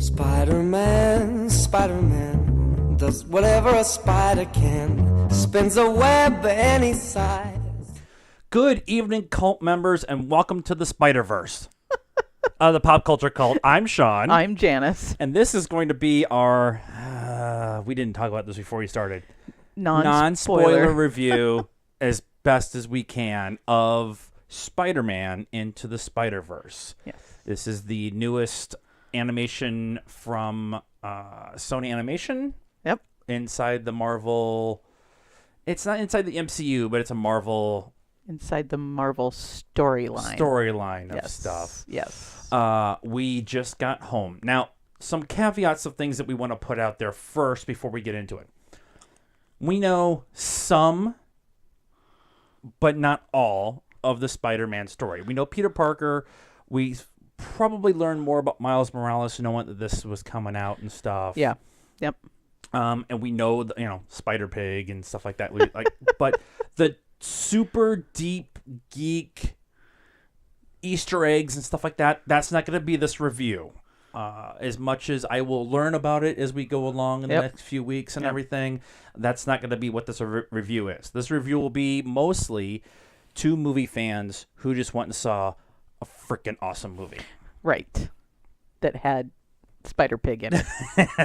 Spiderman, Spiderman does whatever a spider can, spins a web any size. Good evening, cult members, and welcome to the Spiderverse of the Pop Culture Cult. I'm Sean. I'm Janice. And this is going to be our, we didn't talk about this before we started, non-spoiler review as best as we can of Spider-Man Into the Spiderverse. Yes. This is the newest animation from Sony Animation. Yep. Inside the Marvel, it's not inside the MCU, but it's a Marvel... Inside the Marvel storyline of stuff. Yes. We just got home. Now, some caveats of things that we want to put out there first before we get into it. We know some, but not all, of the Spider-Man story. We know Peter Parker. We probably learned more about Miles Morales knowing that this was coming out and stuff. Yeah. Yep. And we know, Spider-Pig and stuff like that. But the super deep geek Easter eggs and stuff like that, that's not going to be this review. As much as I will learn about it as we go along in the next few weeks and everything, that's not going to be what this review is. This review will be mostly two movie fans who just went and saw a freaking awesome movie. Right. That had Spider-Pig in it.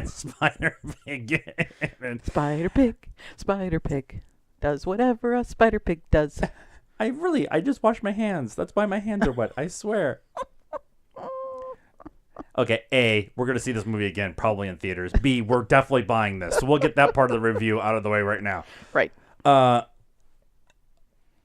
Spider-Pig. Spider-Pig does whatever a Spider-Pig does. I just washed my hands. That's why my hands are wet. I swear. Okay, A, we're going to see this movie again, probably in theaters. B, we're definitely buying this. So we'll get that part of the review out of the way right now. Right.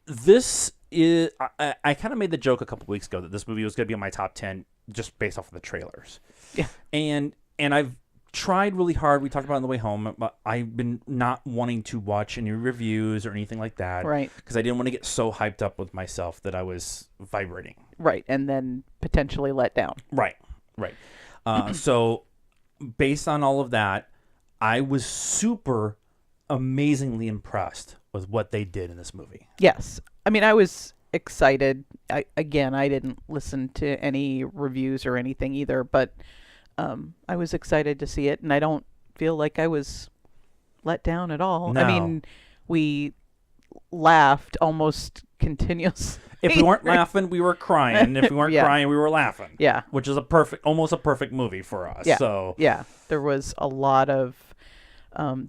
This is... I kind of made the joke a couple weeks ago that this movie was going to be in my top 10 just based off of the trailers. Yeah. And I've tried really hard. We talked about it on the way home, but I've been not wanting to watch any reviews or anything like that. Right. Because I didn't want to get so hyped up with myself that I was vibrating. Right. And then potentially let down. Right. So based on all of that, I was super amazingly impressed with what they did in this movie. Yes. I mean, I was excited. I didn't listen to any reviews or anything either, but I was excited to see it, and I don't feel like I was let down at all. No. I mean, we laughed almost continuously. If we weren't laughing, we were crying. If we weren't crying, we were laughing. Yeah. Which is almost a perfect movie for us. Yeah. So yeah, there was a lot of,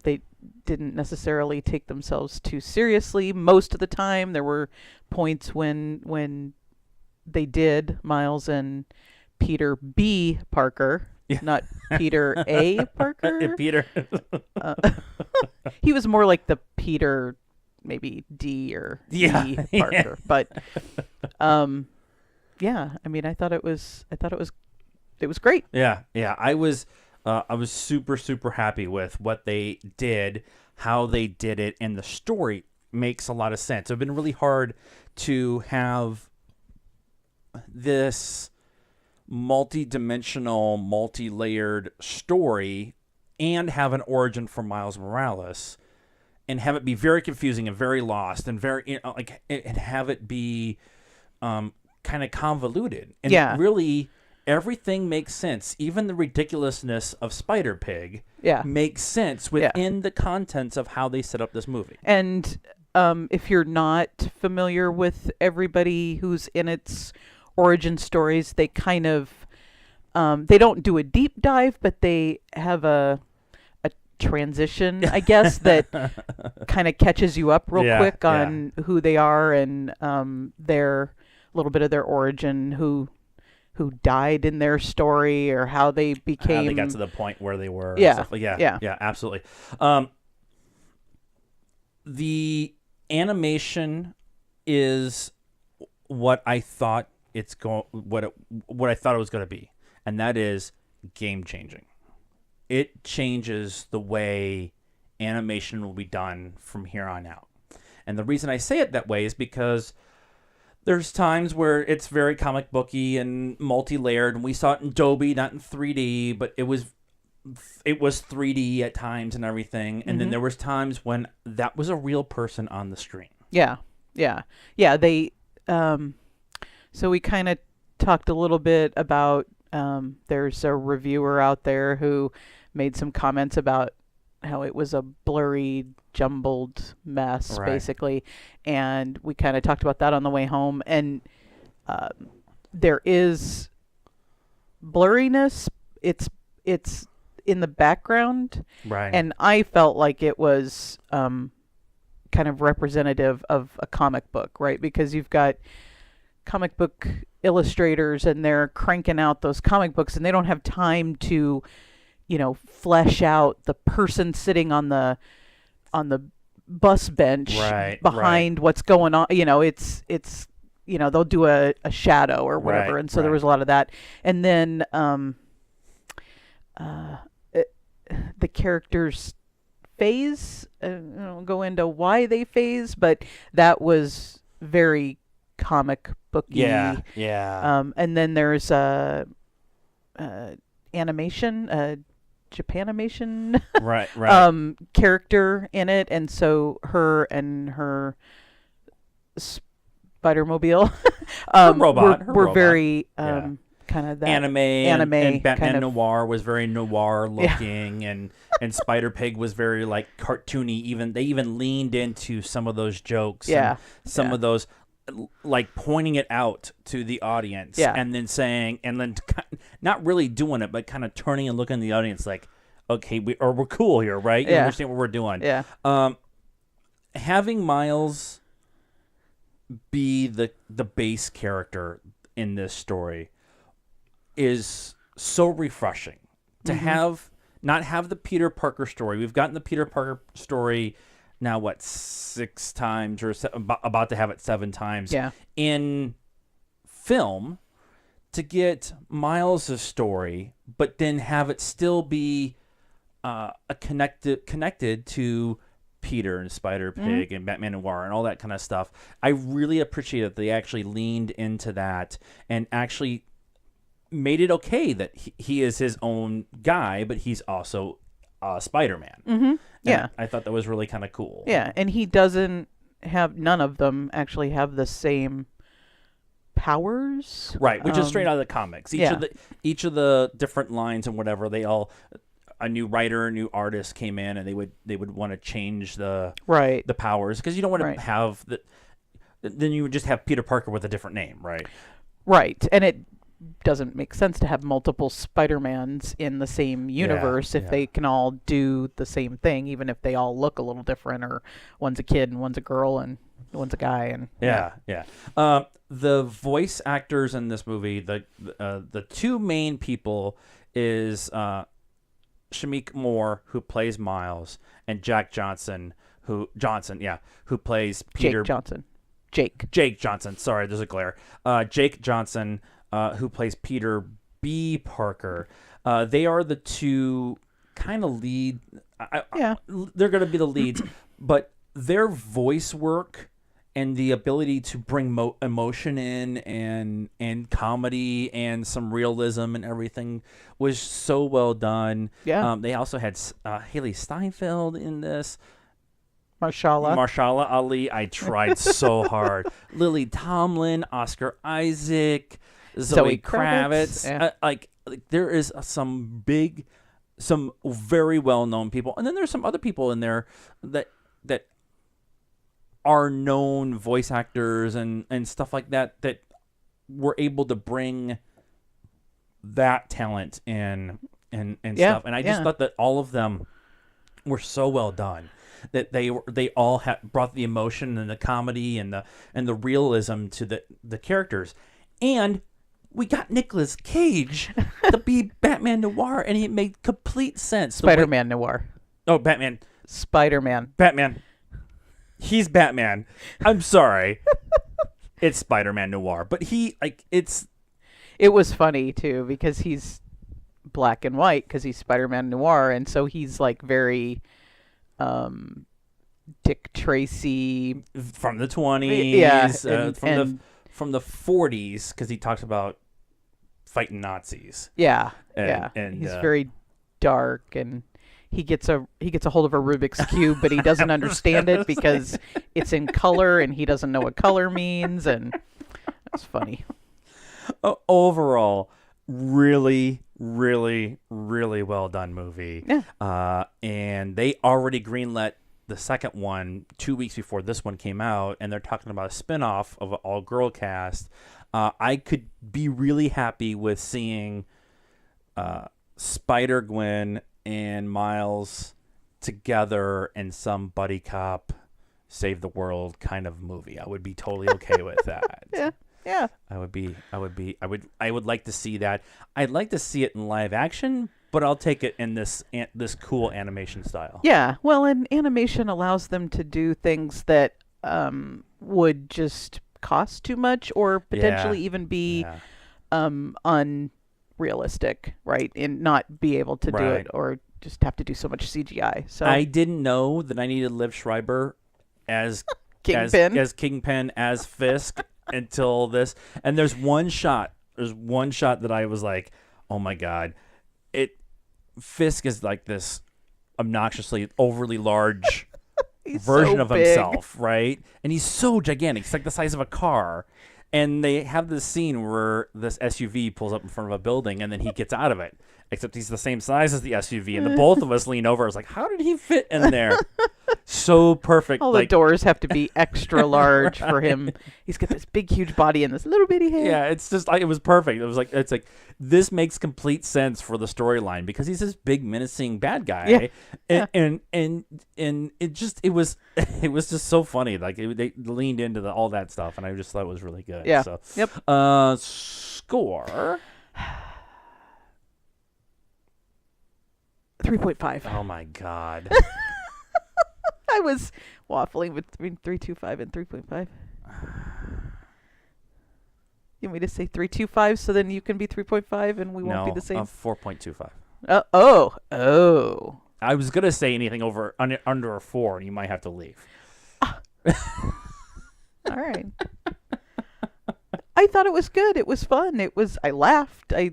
they didn't necessarily take themselves too seriously most of the time. There were points when they did, Miles and Peter B. Parker, not Peter A. Parker. Peter. He was more like the Peter, maybe D or E Parker. But, I mean, I thought it was great. Yeah. I was super, super happy with what they did, how they did it, and the story makes a lot of sense. It's been really hard to have this multi-dimensional, multi-layered story and have an origin for Miles Morales and have it be very confusing and very lost and very and have it be kind of convoluted. And really everything makes sense. Even the ridiculousness of Spider-Pig makes sense within the contents of how they set up this movie. And if you're not familiar with everybody who's in its origin stories, they kind of they don't do a deep dive, but they have a transition, I guess, that kind of catches you up real quick on who they are and their little bit of their origin, who died in their story or how they became, how they got to the point where they were. Yeah, and stuff. Yeah, absolutely. The animation is what I thought what I thought it was going to be, and that is game changing. It changes the way animation will be done from here on out. And the reason I say it that way is because there's times where it's very comic booky and multi-layered, and we saw it in Dolby, not in 3D, but it was 3D at times and everything. And then there was times when that was a real person on the screen. Yeah. They so we kind of talked a little bit about There's a reviewer out there who made some comments about how it was a blurry, jumbled mess, Right. basically. And we kind of talked about that on the way home. And there is blurriness. It's in the background. Right. And I felt like it was kind of representative of a comic book, right? Because you've got comic book illustrators and they're cranking out those comic books and they don't have time to, flesh out the person sitting on the bus bench Right, behind what's going on. It's they'll do a shadow or whatever. Right, And so there right. was a lot of that. And then the characters phase. I don't go into why they phase, but that was very comic booky. Yeah. And then there's animation, Japanimation Right. character in it, and so her and her Spidermobile robot. Her were robot. very Yeah. kind of that Anime and Batman kind of, Noir was very noir looking, and Spider Pig was very like cartoony. They even leaned into some of those jokes. Yeah. And some of those, like pointing it out to the audience. Yeah. And then saying, and then not really doing it, but kind of turning and looking at the audience like, okay, we're cool here, right? You Yeah. understand what we're doing. Yeah. Having Miles be the base character in this story is so refreshing to not have the Peter Parker story. We've gotten the Peter Parker story now, 6 times or about to have it 7 times in film, to get Miles' story, but then have it still be connected to Peter and Spider Pig and Batman Noir and all that kind of stuff. I really appreciate that they actually leaned into that and actually made it okay that he is his own guy, but he's also Spider-Man. Mm-hmm. Yeah. I thought that was really kind of cool. Yeah, and he doesn't have, none of them actually have the same powers. Right, which is straight out of the comics. Each of the different lines and whatever, they all, a new writer, a new artist came in, and they would want to change the powers, because you don't want to have then you would just have Peter Parker with a different name, right? Right, and it doesn't make sense to have multiple Spider-Mans in the same universe if they can all do the same thing, even if they all look a little different, or one's a kid and one's a girl and one's a guy. And the voice actors in this movie, the 2 main people is Shamik Moore, who plays Miles, and Jack Johnson, who plays Peter. Jake Johnson. Sorry, there's a glare. Jake Johnson, who plays Peter B. Parker. They are the 2 kind of lead. They're going to be the leads, but their voice work and the ability to bring emotion in and comedy and some realism and everything was so well done. Yeah. They also had Haley Steinfeld in this. Marshala Ali. I tried so hard. Lily Tomlin, Oscar Isaac, Zoe Kravitz. Yeah. Like there is some very well-known people, and then there's some other people in there that are known voice actors and stuff like that were able to bring that talent in and stuff. And I just thought that all of them were so well done, that they all brought the emotion and the comedy and the realism to the characters. And we got Nicolas Cage to be Batman Noir, and it made complete sense. Spider-Man Noir. Oh, Batman. Spider-Man. Batman. He's Batman. I'm sorry. It's Spider-Man Noir, but it was funny too, because he's black and white, because he's Spider-Man Noir, and so he's like very Dick Tracy from the 20s, from the 40s, because he talks about fighting Nazis. And he's very dark, and he gets a hold of a Rubik's Cube, but he doesn't understand it because it's in color, and he doesn't know what color means, and it's funny. Overall, really, really, really well done movie. Yeah. And they already greenlit the second one 2 weeks before this one came out, and they're talking about a spinoff of an all-girl cast. I could be really happy with seeing Spider-Gwen and Miles together in some buddy cop, save the world kind of movie. I would be totally okay with that. Yeah. I would like to see that. I'd like to see it in live action, but I'll take it in this cool animation style. Yeah. Well, and animation allows them to do things that would just cost too much or potentially even be unrealistic, right? And not be able to do it, or just have to do so much CGI. So I didn't know that I needed Liv Schreiber as Kingpin as Fisk until this. And there's one shot that I was like, oh my god, Fisk is like this obnoxiously overly large version of himself, right? And he's so gigantic. He's like the size of a car. And they have this scene where this SUV pulls up in front of a building, and then he gets out of it. Except he's the same size as the SUV, and the both of us lean over. I was like, how did he fit in there? So perfect. All the doors have to be extra large for him. He's got this big, huge body and this little bitty head. Yeah, it's just like, it was perfect. It was like, it's like, this makes complete sense for the storyline because he's this big menacing bad guy. Yeah. And it was just so funny. Like they leaned into all that stuff, and I just thought it was really good. Yeah. So, Yep. Score 3.5. Oh my god. I was waffling between 3.25 and 3.5. You want me to say 3.25 so then you can be 3.5 and we won't be the same? 4.25. Oh. I was gonna say anything over under a 4, and you might have to leave. All right. I thought it was good. It was fun. I laughed. It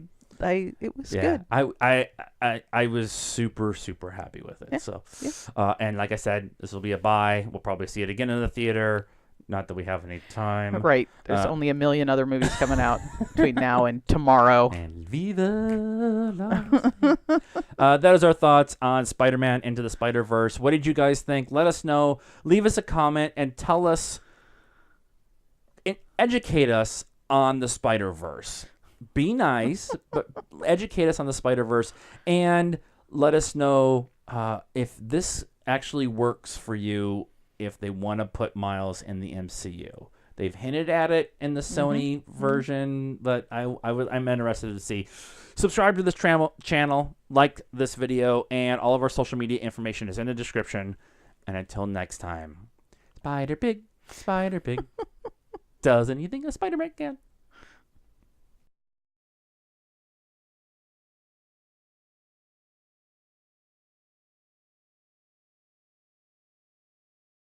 was good. I was super, super happy with it. Yeah. So, Yeah. and like I said, this will be a buy. We'll probably see it again in the theater. Not that we have any time. Right. There's only a million other movies coming out between now and tomorrow. And Viva la that is our thoughts on Spider-Man Into the Spider-Verse. What did you guys think? Let us know. Leave us a comment and tell us, educate us on the Spider-Verse. Be nice, but educate us on the Spider-Verse, and let us know if this actually works for you, if they want to put Miles in the MCU. They've hinted at it in the Sony version, but I'm interested to see. Subscribe to this channel, like this video, and all of our social media information is in the description. And until next time, Spider Pig, does anything a Spider-Man can.